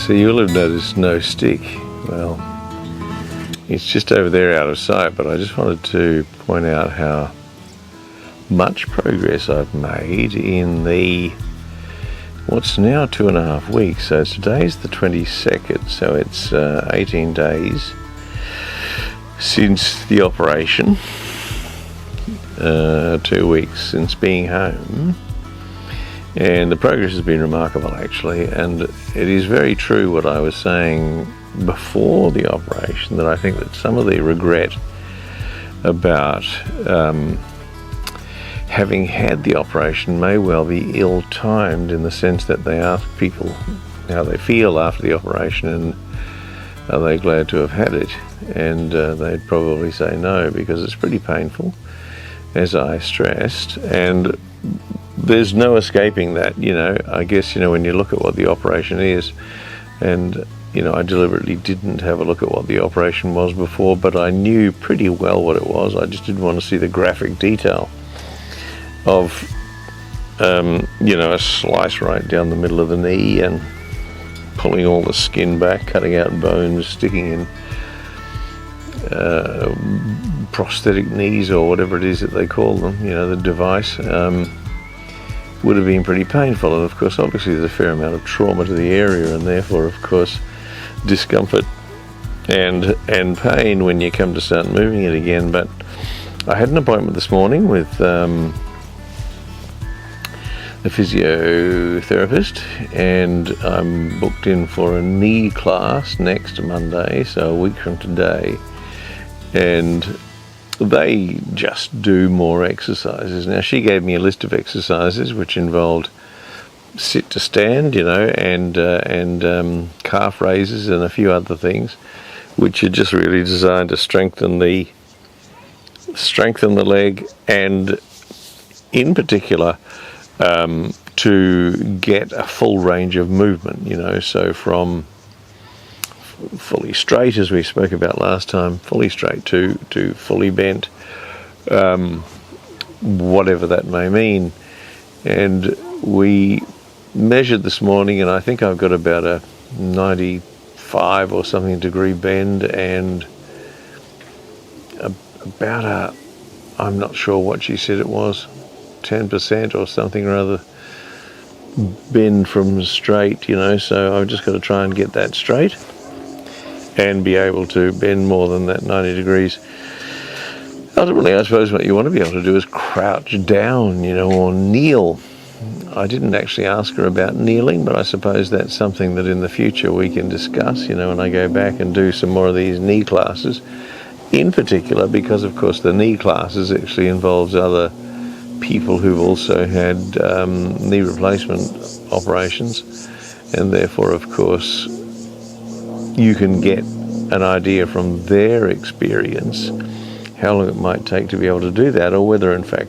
So you'll have noticed no stick. Well, it's just over there out of sight, but I just wanted to point out how much progress I've made in the what's now 2.5 weeks. So today's the 22nd, so it's 18 days since the operation, 2 weeks since being home, and the progress has been remarkable actually. And it is very true what I was saying before the operation, that I think that some of the regret about having had the operation may well be ill-timed, in the sense that they ask people how they feel after the operation and are they glad to have had it, and they'd probably say no, because it's pretty painful, as I stressed, and there's no escaping that. I guess when you look at what the operation is, and I deliberately didn't have a look at what the operation was before, but I knew pretty well what it was. I just didn't want to see the graphic detail of a slice right down the middle of the knee and pulling all the skin back, cutting out bones, sticking in prosthetic knees, or whatever it is that they call them, the device, would have been pretty painful. And of course, obviously there's a fair amount of trauma to the area, and therefore of course discomfort and pain when you come to start moving it again. But I had an appointment this morning with a physiotherapist, and I'm booked in for a knee class next Monday, so a week from today, and they just do more exercises. Now, she gave me a list of exercises which involved sit to stand, and calf raises and a few other things, which are just really designed to strengthen the leg, and in particular to get a full range of movement, so from fully straight, as we spoke about last time, fully straight to fully bent, whatever that may mean. And we measured this morning, and I think I've got about a 95 or something degree bend, and about I'm not sure what she said it was, 10% or something or other bend from straight, so I've just got to try and get that straight and be able to bend more than that 90 degrees. Ultimately, I suppose what you want to be able to do is crouch down, or kneel. I didn't actually ask her about kneeling, but I suppose that's something that in the future we can discuss, when I go back and do some more of these knee classes, in particular because of course the knee classes actually involves other people who've also had knee replacement operations, and therefore of course you can get an idea from their experience how long it might take to be able to do that, or whether in fact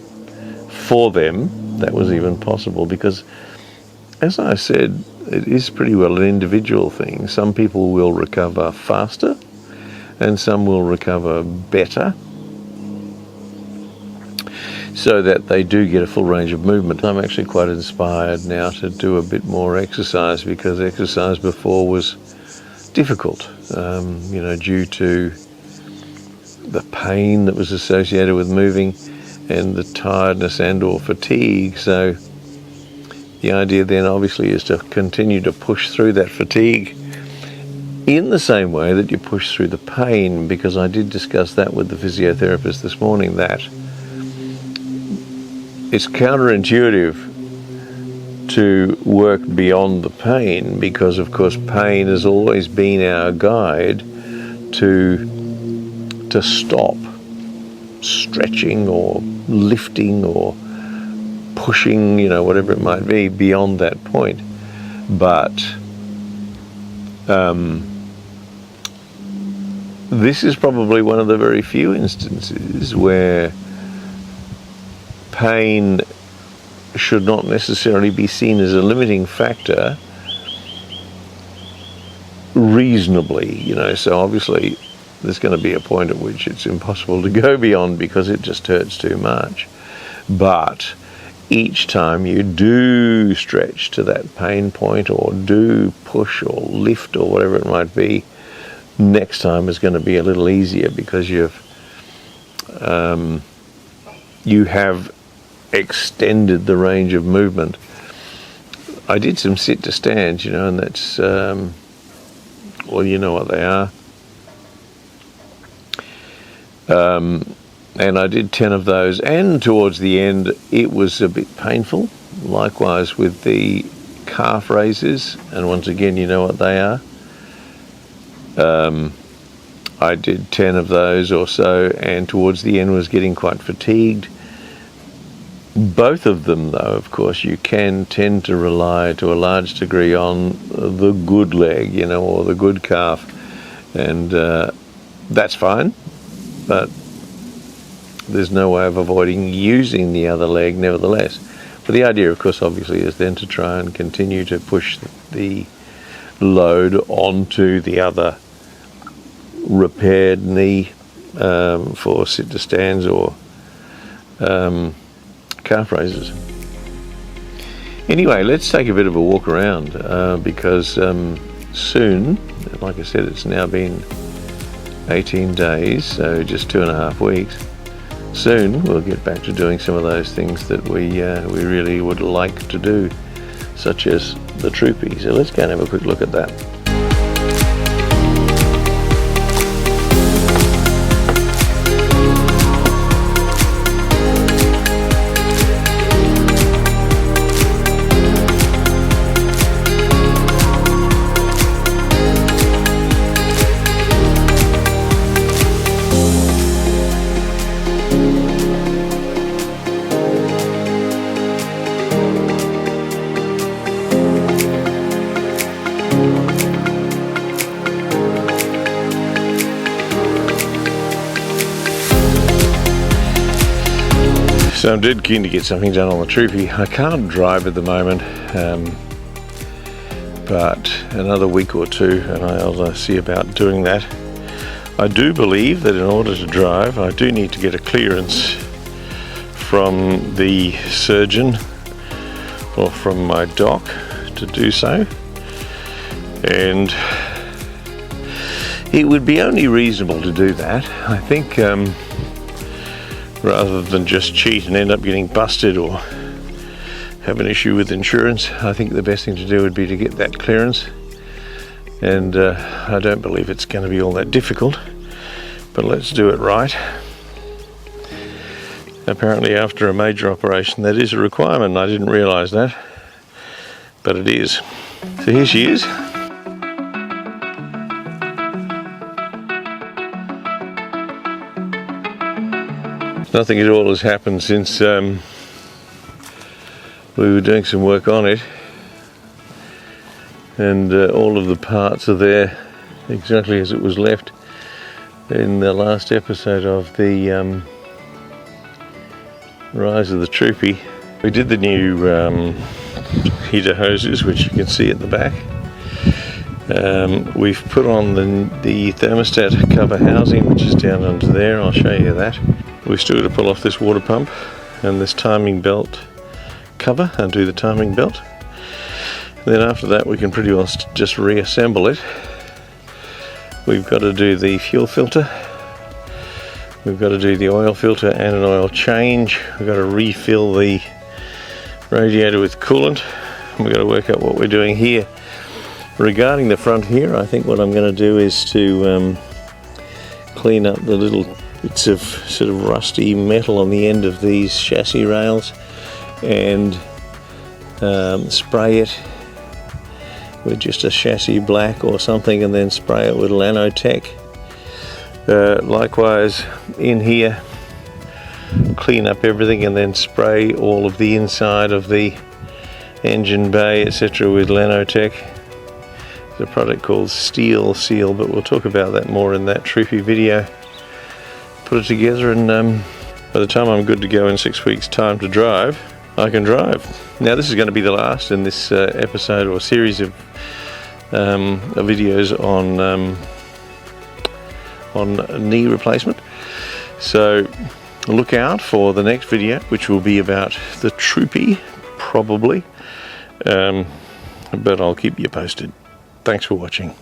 for them that was even possible, because as I said, it is pretty well an individual thing. Some people will recover faster and some will recover better, so that they do get a full range of movement. I'm actually quite inspired now to do a bit more exercise, because exercise before was difficult, due to the pain that was associated with moving and the tiredness and or fatigue. So the idea then obviously is to continue to push through that fatigue in the same way that you push through the pain, because I did discuss that with the physiotherapist this morning, that it's counterintuitive to work beyond the pain, because of course pain has always been our guide to stop stretching or lifting or pushing, whatever it might be, beyond that point. But this is probably one of the very few instances where pain should not necessarily be seen as a limiting factor reasonably, so obviously there's going to be a point at which it's impossible to go beyond because it just hurts too much. But each time you do stretch to that pain point, or do push or lift or whatever it might be, next time is going to be a little easier, because you have extended the range of movement. I did some sit to stands, and that's, well, you know what they are. And I did 10 of those, and towards the end it was a bit painful. Likewise with the calf raises, and once again, you know what they are. I did 10 of those or so, and towards the end was getting quite fatigued. Both of them, though, of course, you can tend to rely to a large degree on the good leg, or the good calf, and that's fine, but there's no way of avoiding using the other leg nevertheless. But the idea, of course, obviously, is then to try and continue to push the load onto the other repaired knee for sit to stands or calf raises. Anyway, let's take a bit of a walk around, because soon, like I said, it's now been 18 days, so just 2.5 weeks. Soon we'll get back to doing some of those things that we really would like to do, such as the troopy. So let's go and have a quick look at that. So I'm dead keen to get something done on the troopy. I can't drive at the moment, but another week or two and I'll see about doing that. I do believe that in order to drive, I do need to get a clearance from the surgeon or from my doc to do so, and it would be only reasonable to do that, I think, rather than just cheat and end up getting busted or have an issue with insurance. I think the best thing to do would be to get that clearance, and I don't believe it's going to be all that difficult, but let's do it right. Apparently after a major operation that is a requirement. I didn't realise that, but it is. So here she is. Nothing at all has happened since we were doing some work on it, and all of the parts are there exactly as it was left in the last episode of the Rise of the Troopy. We did the new heater hoses, which you can see at the back. We've put on the thermostat cover housing, which is down under there. I'll show you that. We've still got to pull off this water pump and this timing belt cover, undo the timing belt. And then after that we can pretty well just reassemble it. We've got to do the fuel filter, we've got to do the oil filter and an oil change, we've got to refill the radiator with coolant, and we've got to work out what we're doing here. Regarding the front here, I think what I'm going to do is to clean up the little bits of sort of rusty metal on the end of these chassis rails and spray it with just a chassis black or something, and then spray it with Lanotech. Likewise in here, clean up everything and then spray all of the inside of the engine bay, etc. with Lanotech. There's a product called Steel Seal, but we'll talk about that more in that troopy video. Put it together, and by the time I'm good to go in 6 weeks' time to drive, I can drive. Now this is going to be the last in this episode or series of videos on knee replacement. So look out for the next video, which will be about the Troopy, probably. But I'll keep you posted. Thanks for watching.